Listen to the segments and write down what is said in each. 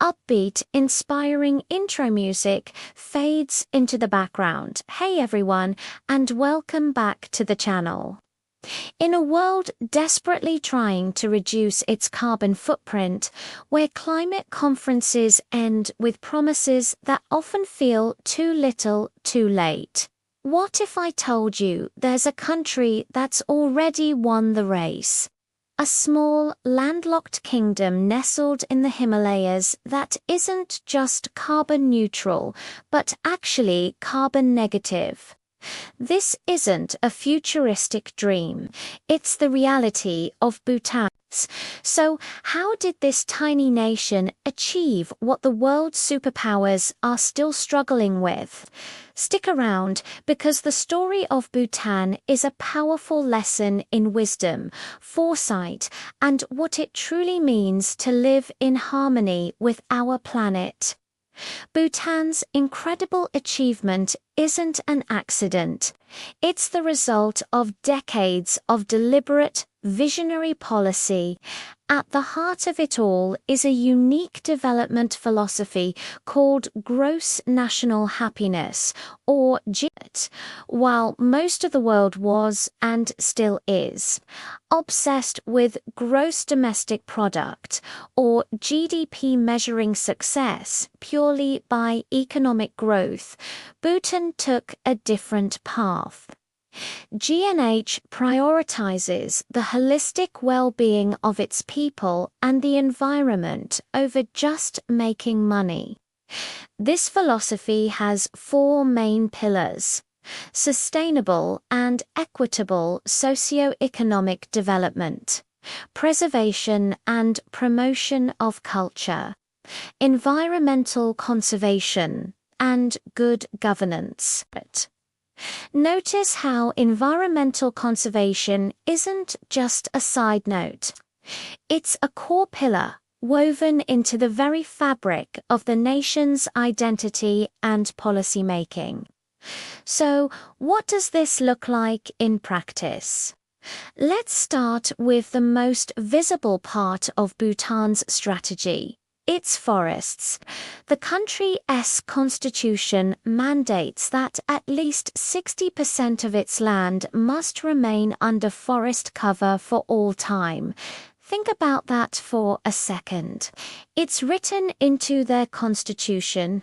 Upbeat, inspiring intro music fades into the background. Hey everyone, and welcome back to the channel. In a world desperately trying to reduce its carbon footprint, where climate conferences end with promises that often feel too little, too late, what if I told you there's a country that's already won the race? A small, landlocked kingdom nestled in the Himalayas that isn't just carbon neutral, but actually carbon negative. This isn't a futuristic dream, it's the reality of Bhutan. So, how did this tiny nation achieve what the world's superpowers are still struggling with? Stick around, because the story of Bhutan is a powerful lesson in wisdom, foresight, and what it truly means to live in harmony with our planet. Bhutan's incredible achievement isn't an accident. It's the result of decades of deliberate, visionary policy. At the heart of it all is a unique development philosophy called gross national happiness, or GNT. While most of the world was, and still is, obsessed with gross domestic product, or GDP, measuring success purely by economic growth, Bhutan took a different path. GNH prioritizes the holistic well-being of its people and the environment over just making money. This philosophy has four main pillars: sustainable and equitable socio-economic development, preservation and promotion of culture, environmental conservation, and good governance. Notice how environmental conservation isn't just a side note. It's a core pillar, woven into the very fabric of the nation's identity and policymaking. So, what does this look like in practice? Let's start with the most visible part of Bhutan's strategy: its forests. The country's constitution mandates that at least 60% of its land must remain under forest cover for all time. Think about that for a second. It's written into their constitution.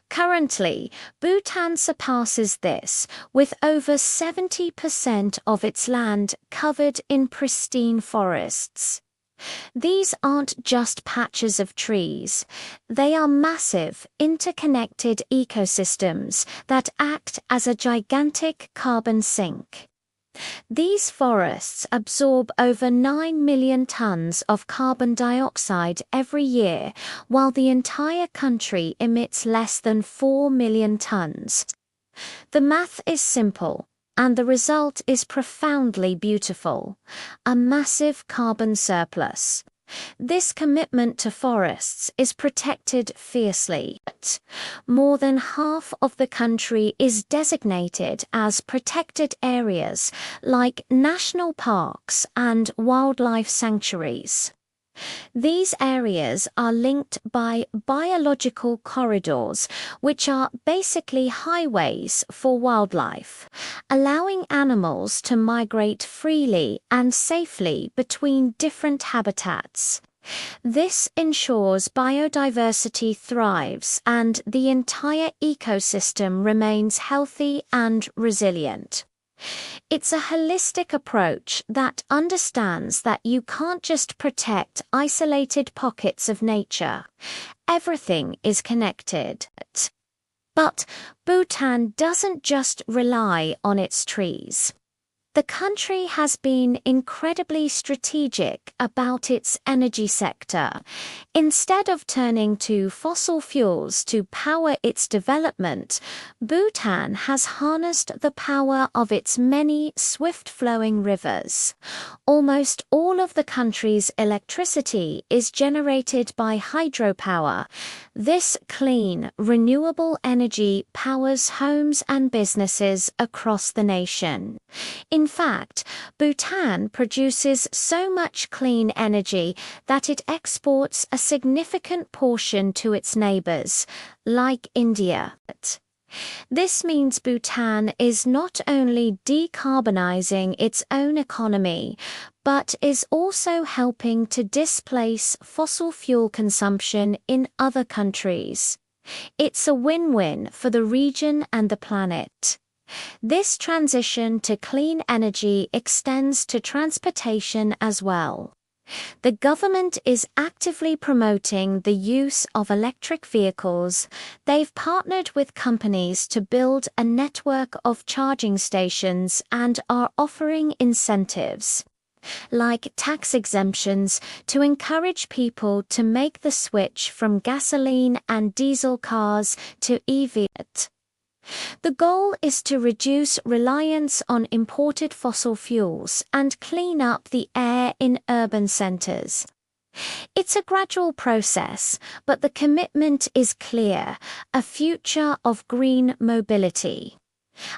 Currently, Bhutan surpasses this, with over 70% of its land covered in pristine forests. These aren't just patches of trees. They are massive, interconnected ecosystems that act as a gigantic carbon sink. These forests absorb over 9 million tons of carbon dioxide every year, while the entire country emits less than 4 million tons. The math is simple, and the result is profoundly beautiful: a massive carbon surplus. This commitment to forests is protected fiercely. More than half of the country is designated as protected areas, like national parks and wildlife sanctuaries. These areas are linked by biological corridors, which are basically highways for wildlife, allowing animals to migrate freely and safely between different habitats. This ensures biodiversity thrives and the entire ecosystem remains healthy and resilient. It's a holistic approach that understands that you can't just protect isolated pockets of nature. Everything is connected. But Bhutan doesn't just rely on its trees. The country has been incredibly strategic about its energy sector. Instead of turning to fossil fuels to power its development, Bhutan has harnessed the power of its many swift-flowing rivers. Almost all of the country's electricity is generated by hydropower. This clean, renewable energy powers homes and businesses across the nation. In In fact, Bhutan produces so much clean energy that it exports a significant portion to its neighbors, like India. This means Bhutan is not only decarbonizing its own economy, but is also helping to displace fossil fuel consumption in other countries. It's a win-win for the region and the planet. This transition to clean energy extends to transportation as well. The government is actively promoting the use of electric vehicles. They've partnered with companies to build a network of charging stations and are offering incentives, like tax exemptions, to encourage people to make the switch from gasoline and diesel cars to EVs. The goal is to reduce reliance on imported fossil fuels and clean up the air in urban centers. It's a gradual process, but the commitment is clear: a future of green mobility.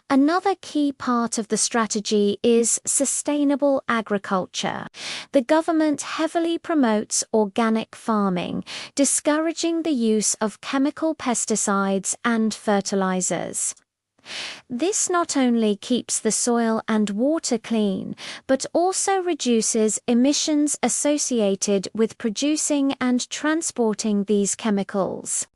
Another key part of the strategy is sustainable agriculture. The government heavily promotes organic farming, discouraging the use of chemical pesticides and fertilizers. This not only keeps the soil and water clean, but also reduces emissions associated with producing and transporting these chemicals.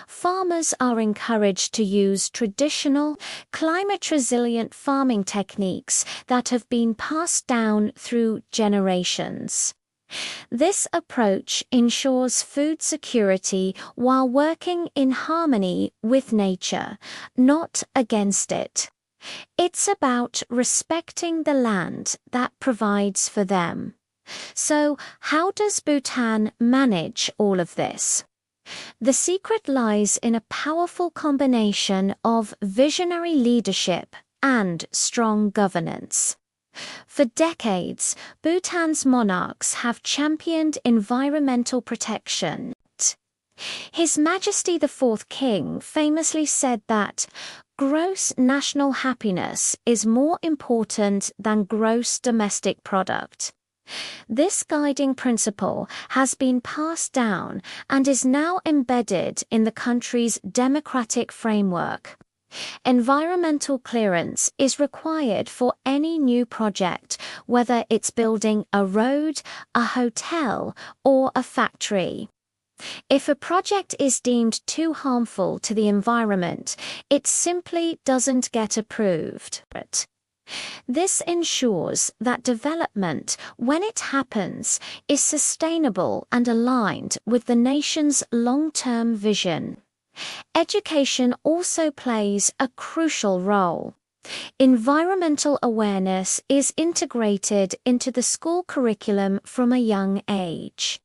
Farmers are encouraged to use traditional, climate-resilient farming techniques that have been passed down through generations. This approach ensures food security while working in harmony with nature, not against it. It's about respecting the land that provides for them. So, how does Bhutan manage all of this? The secret lies in a powerful combination of visionary leadership and strong governance. For decades, Bhutan's monarchs have championed environmental protection. His Majesty the Fourth King famously said that gross national happiness is more important than gross domestic product. This guiding principle has been passed down and is now embedded in the country's democratic framework. Environmental clearance is required for any new project, whether it's building a road, a hotel, or a factory. If a project is deemed too harmful to the environment, it simply doesn't get approved. This ensures that development, when it happens, is sustainable and aligned with the nation's long-term vision. Education also plays a crucial role. Environmental awareness is integrated into the school curriculum from a young age.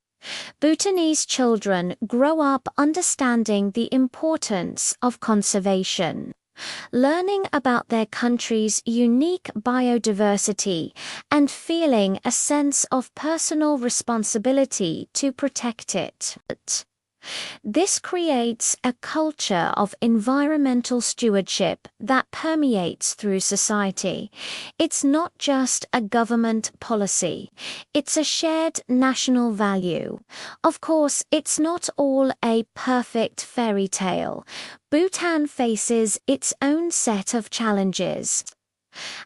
Bhutanese children grow up understanding the importance of conservation, learning about their country's unique biodiversity, and feeling a sense of personal responsibility to protect it. This creates a culture of environmental stewardship that permeates through society. It's not just a government policy, it's a shared national value. Of course, it's not all a perfect fairy tale. Bhutan faces its own set of challenges.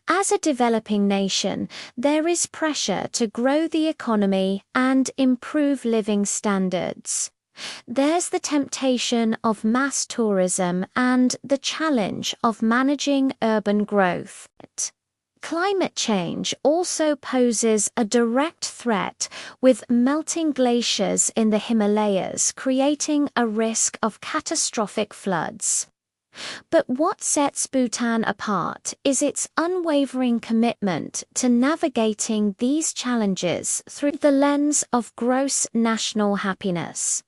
As a developing nation, there is pressure to grow the economy and improve living standards. There's the temptation of mass tourism and the challenge of managing urban growth. Climate change also poses a direct threat, with melting glaciers in the Himalayas creating a risk of catastrophic floods. But what sets Bhutan apart is its unwavering commitment to navigating these challenges through the lens of gross national happiness.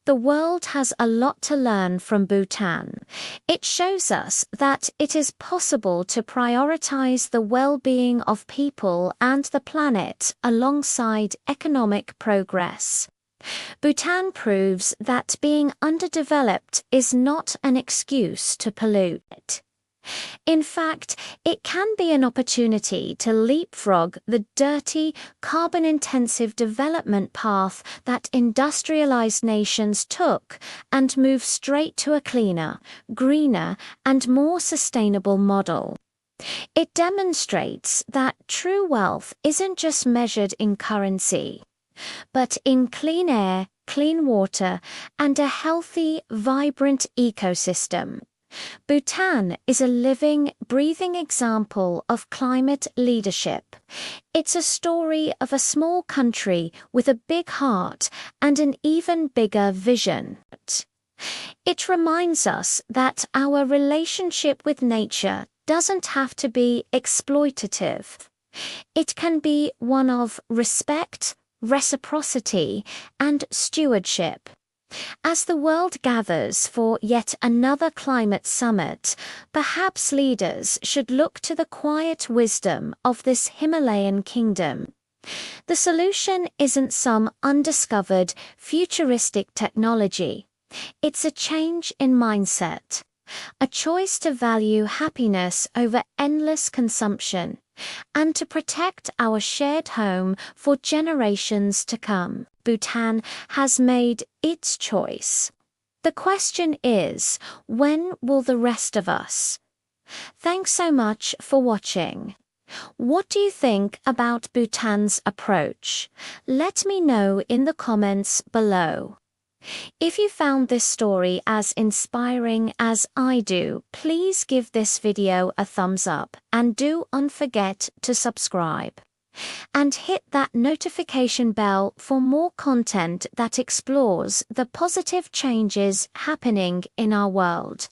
The world has a lot to learn from Bhutan. It shows us that it is possible to prioritize the well-being of people and the planet alongside economic progress. Bhutan proves that being underdeveloped is not an excuse to pollute. In fact, it can be an opportunity to leapfrog the dirty, carbon-intensive development path that industrialized nations took and move straight to a cleaner, greener, and more sustainable model. It demonstrates that true wealth isn't just measured in currency, but in clean air, clean water, and a healthy, vibrant ecosystem. Bhutan is a living, breathing example of climate leadership. It's a story of a small country with a big heart and an even bigger vision. It reminds us that our relationship with nature doesn't have to be exploitative. It can be one of respect, reciprocity, and stewardship. As the world gathers for yet another climate summit, perhaps leaders should look to the quiet wisdom of this Himalayan kingdom. The solution isn't some undiscovered, futuristic technology. It's a change in mindset, a choice to value happiness over endless consumption, and to protect our shared home for generations to come. Bhutan has made its choice. The question is, when will the rest of us? Thanks so much for watching. What do you think about Bhutan's approach? Let me know in the comments below. If you found this story as inspiring as I do, please give this video a thumbs up and don't forget to subscribe. And hit that notification bell for more content that explores the positive changes happening in our world.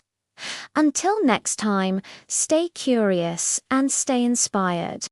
Until next time, stay curious and stay inspired.